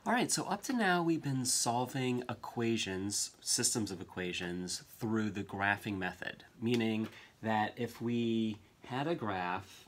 All right, so up to now we've been solving equations, systems of equations, through the graphing method, meaning that if we had a graph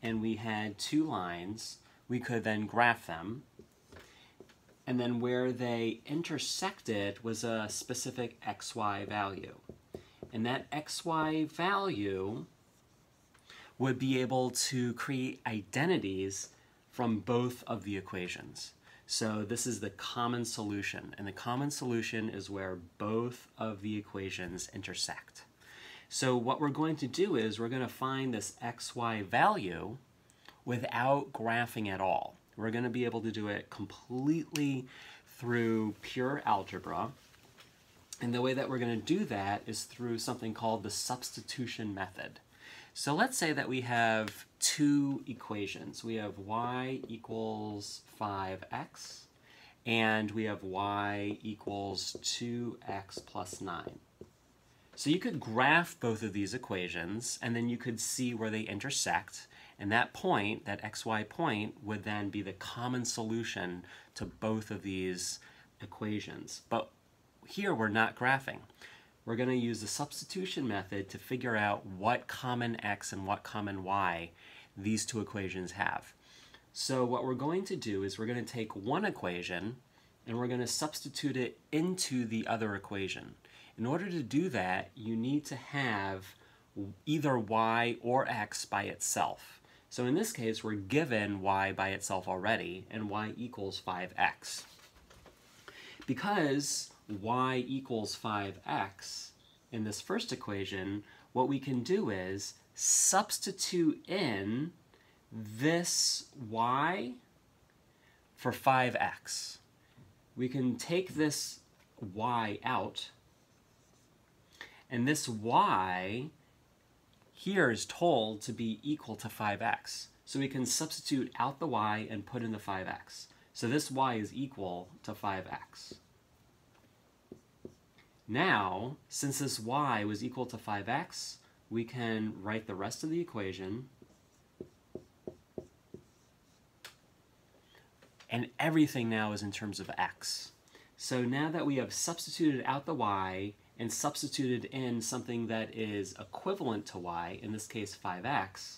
and we had two lines, we could then graph them, and then where they intersected was a specific xy value. And that xy value would be able to create identities from both of the equations. So this is the common solution, and the common solution is where both of the equations intersect. So what we're going to do is we're going to find this xy value without graphing at all. We're going to be able to do it completely through pure algebra. And the way that we're going to do that is through something called the substitution method. So let's say that we have two equations. We have y equals 5x, and we have y equals 2x plus 9. So you could graph both of these equations, and then you could see where they intersect, and that point, that xy point, would then be the common solution to both of these equations. But here we're not graphing. We're going to use the substitution method to figure out what common x and what common y these two equations have. So what we're going to do is we're going to take one equation and we're going to substitute it into the other equation. In order to do that, you need to have either y or x by itself. So in this case, we're given y by itself already, and y equals 5x. Because y equals 5x in this first equation, what we can do is substitute in this y for 5x. We can take this y out, and this y here is told to be equal to 5x. So we can substitute out the y and put in the 5x. So this y is equal to 5x. Now, since this y was equal to 5x, we can write the rest of the equation, and everything now is in terms of x. So now that we have substituted out the y and substituted in something that is equivalent to y, in this case 5x,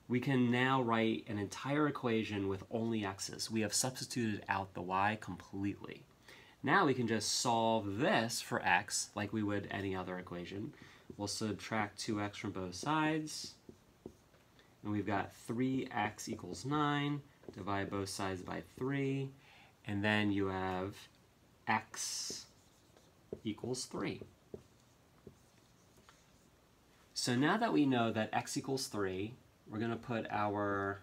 we can now write an entire equation with only x's. We have substituted out the y completely. Now we can just solve this for x like we would any other equation. We'll subtract 2x from both sides, and we've got 3x equals 9, divide both sides by 3, and then you have x equals 3. So now that we know that x equals 3, we're going to put our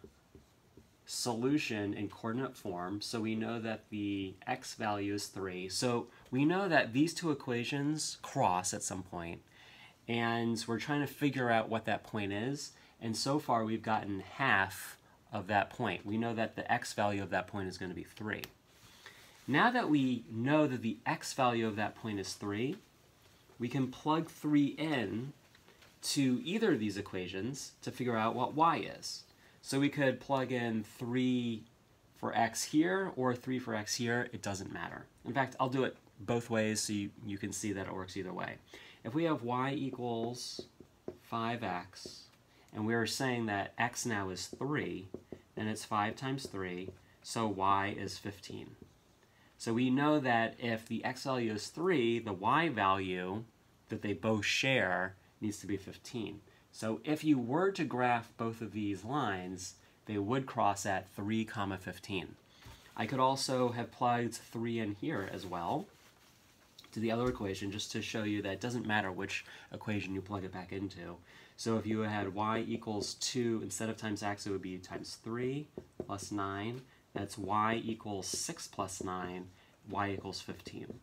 solution in coordinate form. So we know that the x value is 3. So we know that these two equations cross at some point, and we're trying to figure out what that point is. And so far we've gotten half of that point. We know that the x value of that point is going to be 3. Now that we know that the x value of that point is 3, we can plug 3 in to either of these equations to figure out what y is. So we could plug in 3 for x here or 3 for x here. It doesn't matter. In fact, I'll do it both ways so you can see that it works either way. If we have y equals 5x, and we're saying that x now is 3, then it's 5 times 3, so y is 15. So we know that if the x value is 3, the y value that they both share needs to be 15. So if you were to graph both of these lines, they would cross at 3, 15. I could also have plugged 3 in here as well to the other equation, just to show you that it doesn't matter which equation you plug it back into. So if you had y equals 2, instead of times x, it would be times 3 plus 9. That's y equals 6 plus 9, y equals 15.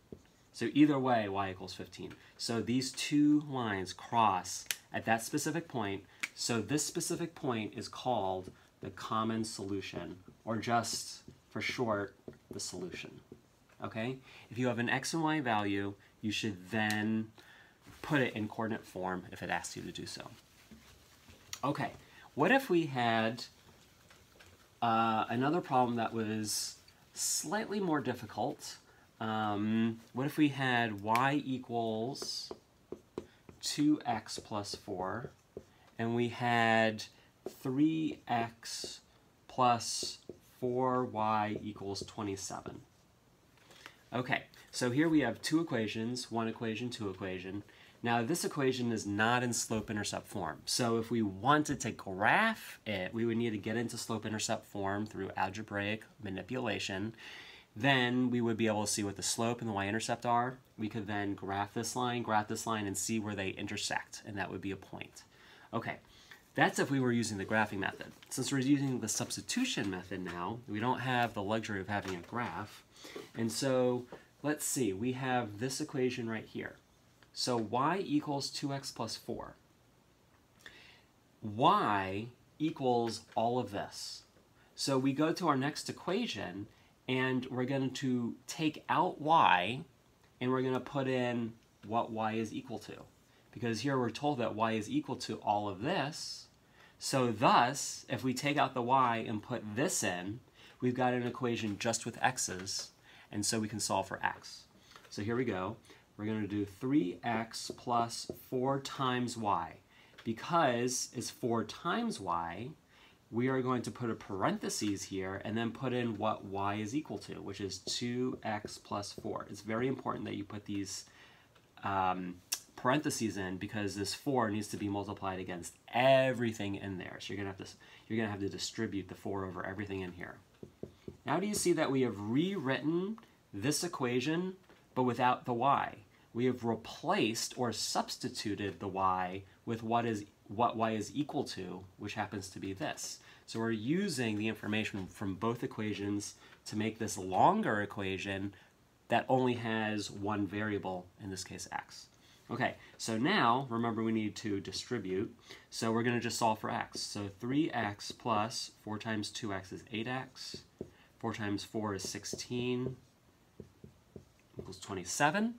So either way, y equals 15. So these two lines cross at that specific point. So this specific point is called the common solution, or just for short, the solution. Okay? If you have an x and y value, you should then put it in coordinate form if it asks you to do so. Okay, what if we had another problem that was slightly more difficult. What if we had y equals 2x plus 4, and we had 3x plus 4y equals 27. Okay, so here we have two equations, one equation, two equation. Now this equation is not in slope-intercept form. So if we wanted to graph it, we would need to get into slope-intercept form through algebraic manipulation. Then we would be able to see what the slope and the y-intercept are. We could then graph this line, and see where they intersect, and that would be a point. Okay, that's if we were using the graphing method. Since we're using the substitution method now, we don't have the luxury of having a graph. And so, let's see, we have this equation right here. So y equals 2x plus 4. Y equals all of this. So we go to our next equation, and we're going to take out y, and we're going to put in what y is equal to. Because here we're told that y is equal to all of this. So thus, if we take out the y and put this in, we've got an equation just with x's, and so we can solve for x. So here we go. We're going to do 3x plus 4 times y. Because it's 4 times y, we are going to put a parentheses here and then put in what y is equal to, which is 2x plus 4. It's very important that you put these parentheses in, because this 4 needs to be multiplied against everything in there. So you're going to have to distribute the 4 over everything in here. Now do you see that we have rewritten this equation but without the y? We have replaced or substituted the y with what y is equal to, which happens to be this. So we're using the information from both equations to make this longer equation that only has one variable, in this case x. Okay, so now, remember we need to distribute, so we're going to just solve for x. So 3x plus 4 times 2x is 8x, 4 times 4 is 16, equals 27.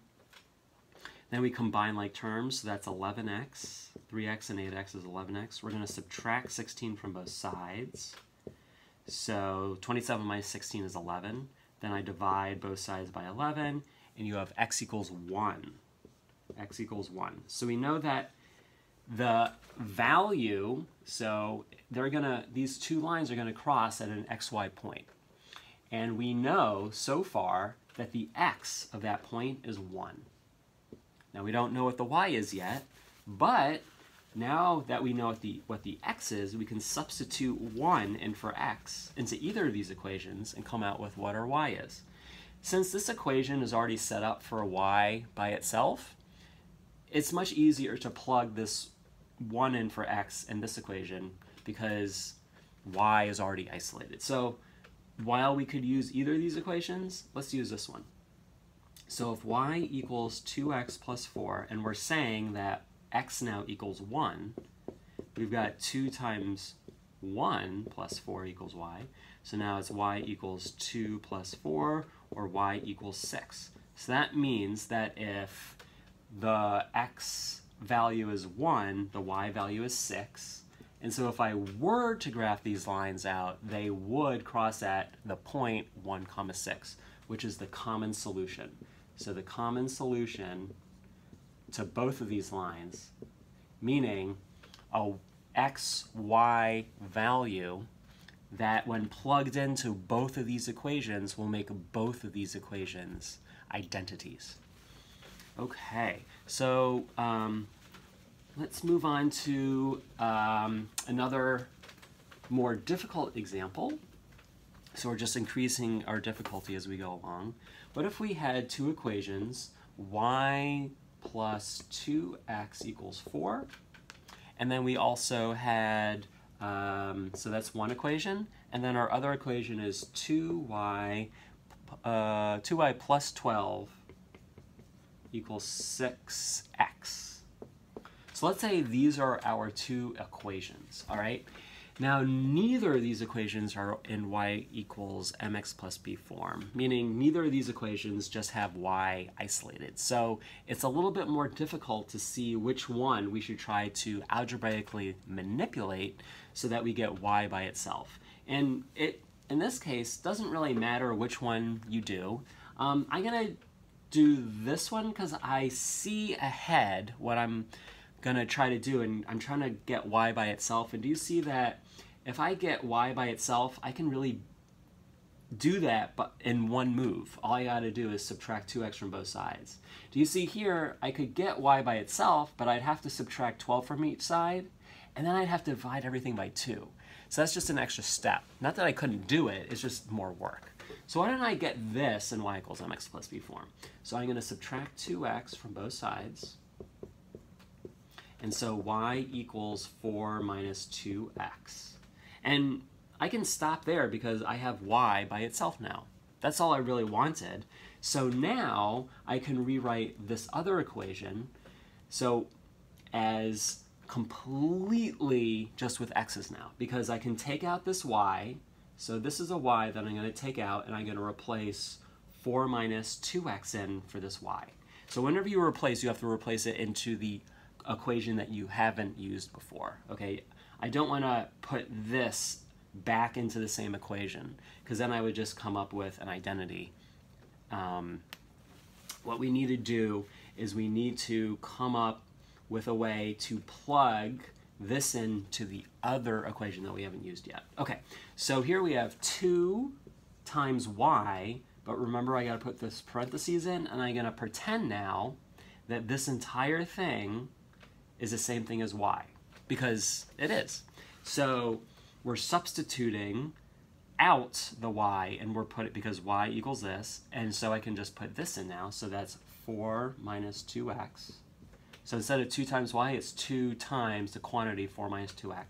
Then we combine like terms, so that's 11x, 3x and 8x is 11x. We're going to subtract 16 from both sides. So 27 minus 16 is 11. Then I divide both sides by 11, and you have x equals 1. X equals 1. So we know that the value, so these two lines are going to cross at an xy point. And we know so far that the x of that point is 1. Now we don't know what the y is yet, but now that we know what the x is, we can substitute 1 in for x into either of these equations and come out with what our y is. Since this equation is already set up for a y by itself, it's much easier to plug this 1 in for x in this equation because y is already isolated. So while we could use either of these equations, let's use this one. So if y equals 2x plus 4, and we're saying that x now equals 1, we've got 2 times 1 plus 4 equals y. So now it's y equals 2 plus 4, or y equals 6. So that means that if the x value is 1, the y value is 6. And so if I were to graph these lines out, they would cross at the point 1, 6, which is the common solution. So the common solution to both of these lines, meaning a x, y value that when plugged into both of these equations will make both of these equations identities. Okay, so let's move on to another more difficult example. So we're just increasing our difficulty as we go along. What if we had two equations, y plus 2x equals 4, and then we also had, so that's one equation, and then our other equation is 2y plus 12 equals 6x. So let's say these are our two equations, all right? Now, neither of these equations are in y equals mx plus b form, meaning neither of these equations just have y isolated. So it's a little bit more difficult to see which one we should try to algebraically manipulate so that we get y by itself. And in this case, doesn't really matter which one you do. I'm going to do this one because I see ahead what I'm going to try to do, and I'm trying to get y by itself. And do you see that if I get y by itself, I can really do that but in one move. All I got to do is subtract 2x from both sides. Do you see here, I could get y by itself, but I'd have to subtract 12 from each side, and then I'd have to divide everything by 2. So that's just an extra step. Not that I couldn't do it, it's just more work. So why don't I get this in y equals mx plus b form? So I'm going to subtract 2x from both sides. And so y equals 4 minus 2x. And I can stop there because I have y by itself now. That's all I really wanted. So now I can rewrite this other equation so as completely just with x's now, because I can take out this y. So this is a y that I'm going to take out, and I'm going to replace 4 minus 2x in for this y. So whenever you replace, you have to replace it into the equation that you haven't used before. Okay, I don't want to put this back into the same equation because then I would just come up with an identity. What we need to do is we need to come up with a way to plug this into the other equation that we haven't used yet. Okay, so here we have 2 times y, but remember I got to put this parentheses in, and I'm going to pretend now that this entire thing is the same thing as y, because it is. So we're substituting out the y, and we're putting, because y equals this, and so I can just put this in now, so that's 4 minus 2x. So instead of 2 times y, it's 2 times the quantity 4 minus 2x.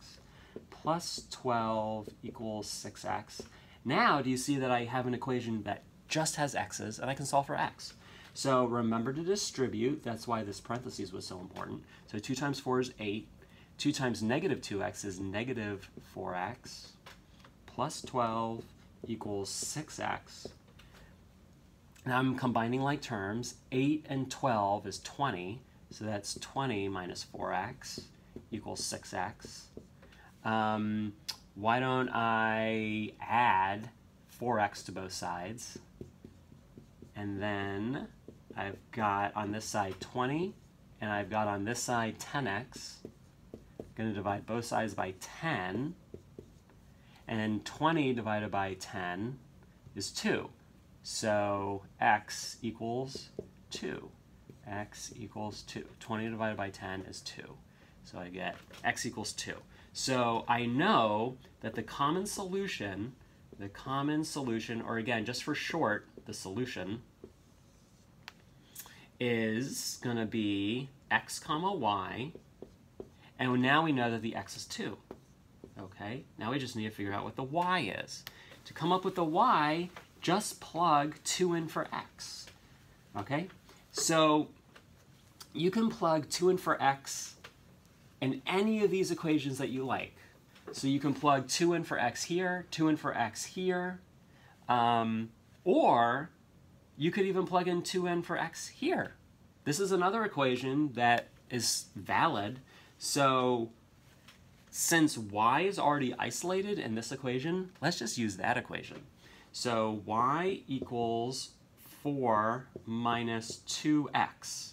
Plus 12 equals 6x. Now, do you see that I have an equation that just has x's, and I can solve for x? So remember to distribute. That's why this parentheses was so important. So 2 times 4 is 8. 2 times negative 2x is negative 4x. Plus 12 equals 6x. Now I'm combining like terms. 8 and 12 is 20. So that's 20 minus 4x equals 6x. Why don't I add 4x to both sides? And then I've got on this side 20, and I've got on this side 10x. I'm going to divide both sides by 10. And 20 divided by 10 is 2. So x equals 2. X equals 2. 20 divided by 10 is 2. So I get x equals 2. So I know that the common solution, or again, just for short, the solution, is going to be x comma y. And now we know that the x is 2. Okay, now we just need to figure out what the y is. To come up with the y, just plug 2 in for x. Okay, so you can plug 2 in for x in any of these equations that you like. So you can plug 2 in for x here, 2 in for x here, or you could even plug in 2 in for x here. This is another equation that is valid. So since y is already isolated in this equation, let's just use that equation. So y equals 4 minus 2x.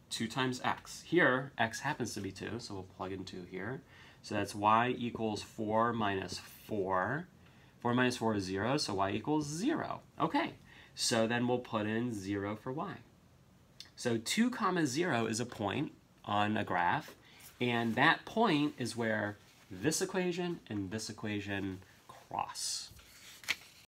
2 times x. Here, x happens to be 2, so we'll plug in 2 here. So that's y equals 4 minus 4. 4 minus 4 is 0, so y equals 0. Okay, so then we'll put in 0 for y. So 2 comma 0 is a point on a graph, and that point is where this equation and this equation cross.